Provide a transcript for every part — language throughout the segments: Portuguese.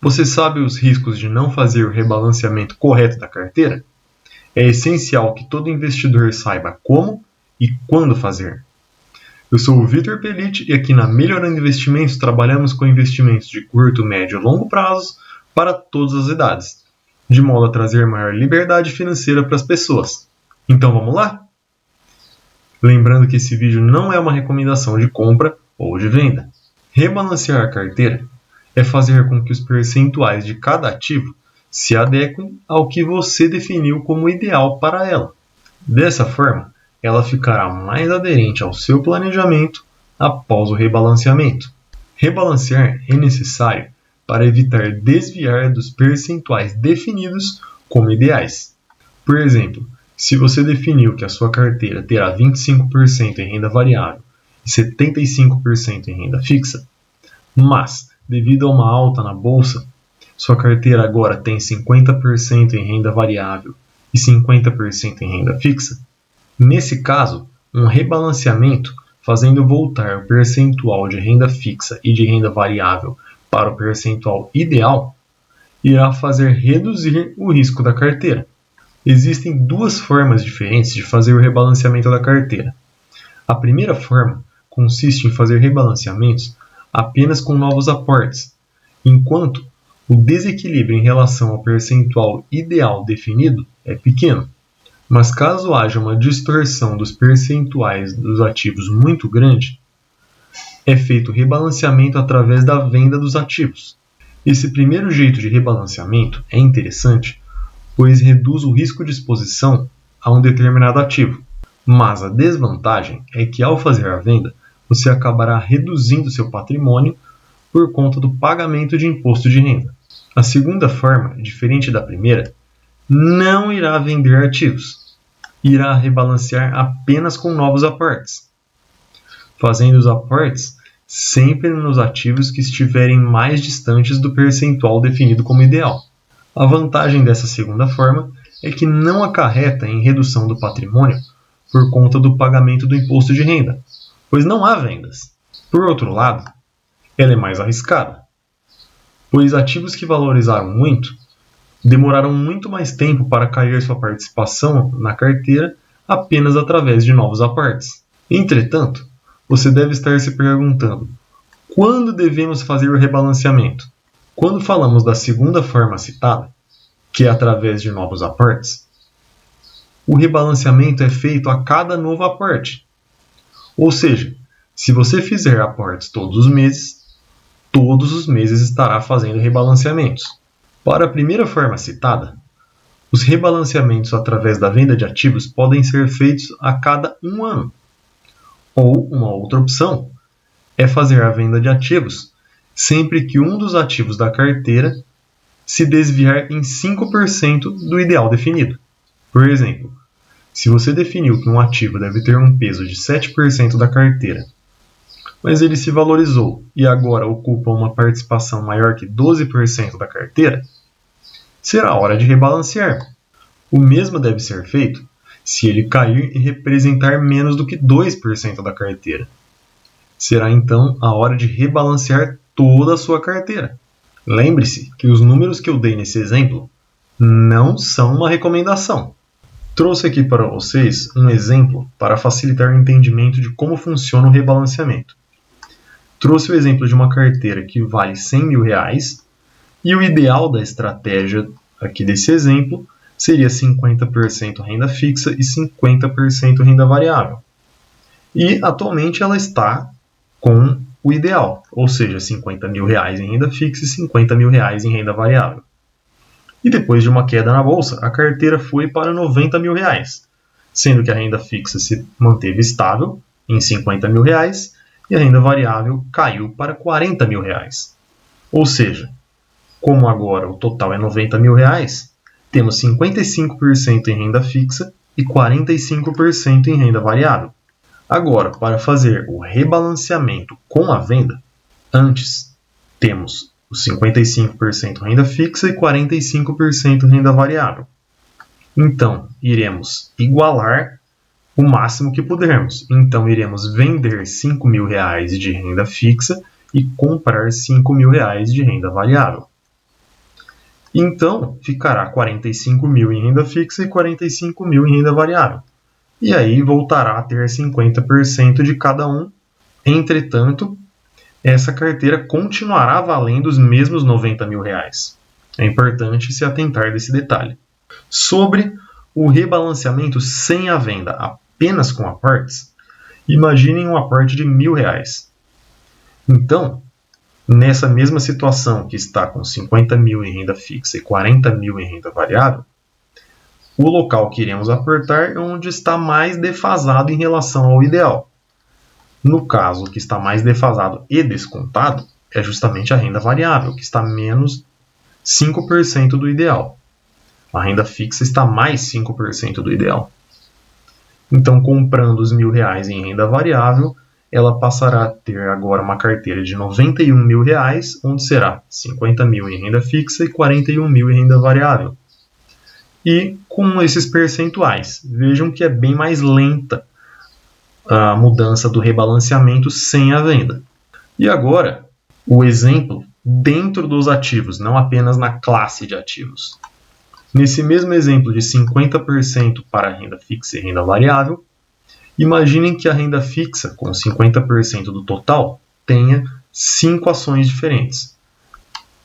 Você sabe os riscos de não fazer o rebalanceamento correto da carteira? É essencial que todo investidor saiba como e quando fazer. Eu sou o Vitor Pellitti e aqui na Melhorando Investimentos trabalhamos com investimentos de curto, médio e longo prazo para todas as idades, de modo a trazer maior liberdade financeira para as pessoas. Então vamos lá? Lembrando que esse vídeo não é uma recomendação de compra ou de venda. Rebalancear a carteira é fazer com que os percentuais de cada ativo se adequem ao que você definiu como ideal para ela. Dessa forma, ela ficará mais aderente ao seu planejamento após o rebalanceamento. Rebalancear é necessário para evitar desviar dos percentuais definidos como ideais. Por exemplo, se você definiu que a sua carteira terá 25% em renda variável e 75% em renda fixa, mas, devido a uma alta na bolsa, sua carteira agora tem 50% em renda variável e 50% em renda fixa, nesse caso, um rebalanceamento fazendo voltar o percentual de renda fixa e de renda variável para o percentual ideal, irá fazer reduzir o risco da carteira. Existem duas formas diferentes de fazer o rebalanceamento da carteira. A primeira forma consiste em fazer rebalanceamentos apenas com novos aportes, enquanto o desequilíbrio em relação ao percentual ideal definido é pequeno. Mas caso haja uma distorção dos percentuais dos ativos muito grande, é feito rebalanceamento através da venda dos ativos. Esse primeiro jeito de rebalanceamento é interessante, pois reduz o risco de exposição a um determinado ativo. Mas a desvantagem é que ao fazer a venda, você acabará reduzindo seu patrimônio por conta do pagamento de imposto de renda. A segunda forma, diferente da primeira, não irá vender ativos. Irá rebalancear apenas com novos aportes, fazendo os aportes sempre nos ativos que estiverem mais distantes do percentual definido como ideal. A vantagem dessa segunda forma é que não acarreta em redução do patrimônio por conta do pagamento do imposto de renda, pois não há vendas. Por outro lado, ela é mais arriscada, pois ativos que valorizaram muito demoraram muito mais tempo para cair sua participação na carteira apenas através de novos aportes. Entretanto, você deve estar se perguntando: quando devemos fazer o rebalanceamento? Quando falamos da segunda forma citada, que é através de novos aportes, o rebalanceamento é feito a cada novo aporte. Ou seja, se você fizer aportes todos os meses estará fazendo rebalanceamentos. Para a primeira forma citada, os rebalanceamentos através da venda de ativos podem ser feitos a cada 1 ano. Ou uma outra opção é fazer a venda de ativos sempre que um dos ativos da carteira se desviar em 5% do ideal definido. Por exemplo, se você definiu que um ativo deve ter um peso de 7% da carteira, mas ele se valorizou e agora ocupa uma participação maior que 12% da carteira, será hora de rebalancear. O mesmo deve ser feito se ele cair e representar menos do que 2% da carteira. Será então a hora de rebalancear toda a sua carteira. Lembre-se que os números que eu dei nesse exemplo não são uma recomendação. Trouxe aqui para vocês um exemplo para facilitar o entendimento de como funciona o rebalanceamento. Trouxe o exemplo de uma carteira que vale R$100 mil e o ideal da estratégia aqui desse exemplo seria 50% renda fixa e 50% renda variável. E atualmente ela está com o ideal, ou seja, R$50 mil em renda fixa e R$50 mil em renda variável. E depois de uma queda na bolsa, a carteira foi para R$90 mil, sendo que a renda fixa se manteve estável em R$50 mil e a renda variável caiu para R$40 mil. Ou seja, como agora o total é R$90 mil, temos 55% em renda fixa e 45% em renda variável. Agora, para fazer o rebalanceamento com a venda, antes temos os 55% renda fixa e 45% renda variável. Então, iremos igualar o máximo que pudermos. Então, iremos vender R$5 mil de renda fixa e comprar R$5 mil de renda variável. Então, ficará 45 mil em renda fixa e 45 mil em renda variável. E aí voltará a ter 50% de cada um. Entretanto, essa carteira continuará valendo os mesmos 90 mil reais. É importante se atentar desse detalhe. Sobre o rebalanceamento sem a venda, apenas com aportes, imaginem um aporte de R$1.000. Então, nessa mesma situação que está com 50 mil em renda fixa e 40 mil em renda variável, o local que iremos aportar é onde está mais defasado em relação ao ideal. No caso, o que está mais defasado e descontado é justamente a renda variável, que está menos 5% do ideal. A renda fixa está mais 5% do ideal. Então, comprando os R$1.000 em renda variável, ela passará a ter agora uma carteira de R$91 mil, onde será 50 mil em renda fixa e 41 mil em renda variável. E com esses percentuais, vejam que é bem mais lenta a mudança do rebalanceamento sem a venda. E agora, o exemplo dentro dos ativos, não apenas na classe de ativos. Nesse mesmo exemplo de 50% para renda fixa e renda variável, imaginem que a renda fixa, com 50% do total, tenha 5 ações diferentes,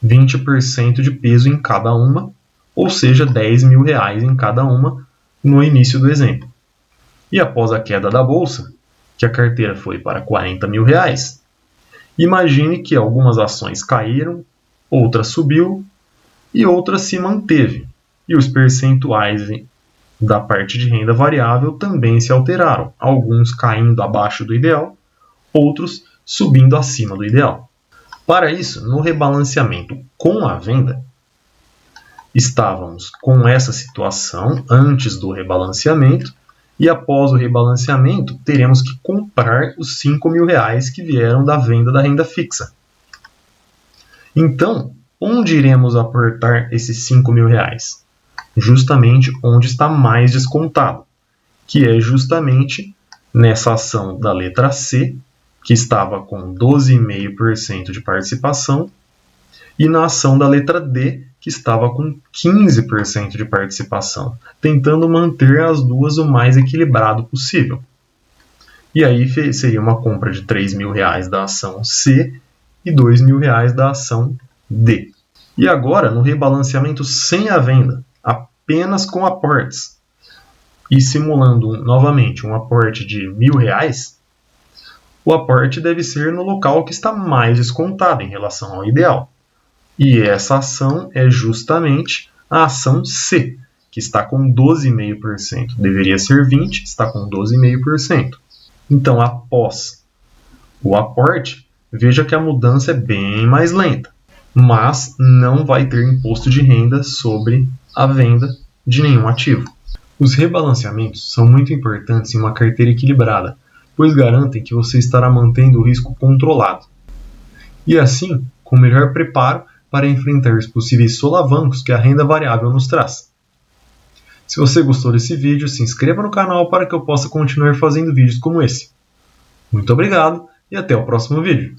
20% de peso em cada uma, ou seja, R$10 mil em cada uma no início do exemplo. E após a queda da bolsa, que a carteira foi para R$40 mil, imagine que algumas ações caíram, outras subiu e outras se manteve. E os percentuais da parte de renda variável também se alteraram, alguns caindo abaixo do ideal, outros subindo acima do ideal. Para isso, no rebalanceamento com a venda, estávamos com essa situação antes do rebalanceamento, e após o rebalanceamento, teremos que comprar os R$5 mil que vieram da venda da renda fixa. Então, onde iremos aportar esses R$5 mil? Justamente onde está mais descontado, que é justamente nessa ação da letra C, que estava com 12,5% de participação, e na ação da letra D, que estava com 15% de participação, tentando manter as duas o mais equilibrado possível. E aí seria uma compra de R$3 mil da ação C e R$2 mil da ação D. E agora, no rebalanceamento sem a venda, apenas com aportes, e simulando novamente um aporte de R$1.000, o aporte deve ser no local que está mais descontado em relação ao ideal. E essa ação é justamente a ação C, que está com 12,5%. Deveria ser 20%, está com 12,5%. Então, após o aporte, veja que a mudança é bem mais lenta, mas não vai ter imposto de renda sobre a venda de nenhum ativo. Os rebalanceamentos são muito importantes em uma carteira equilibrada, pois garantem que você estará mantendo o risco controlado. E assim, com melhor preparo para enfrentar os possíveis solavancos que a renda variável nos traz. Se você gostou desse vídeo, se inscreva no canal para que eu possa continuar fazendo vídeos como esse. Muito obrigado e até o próximo vídeo.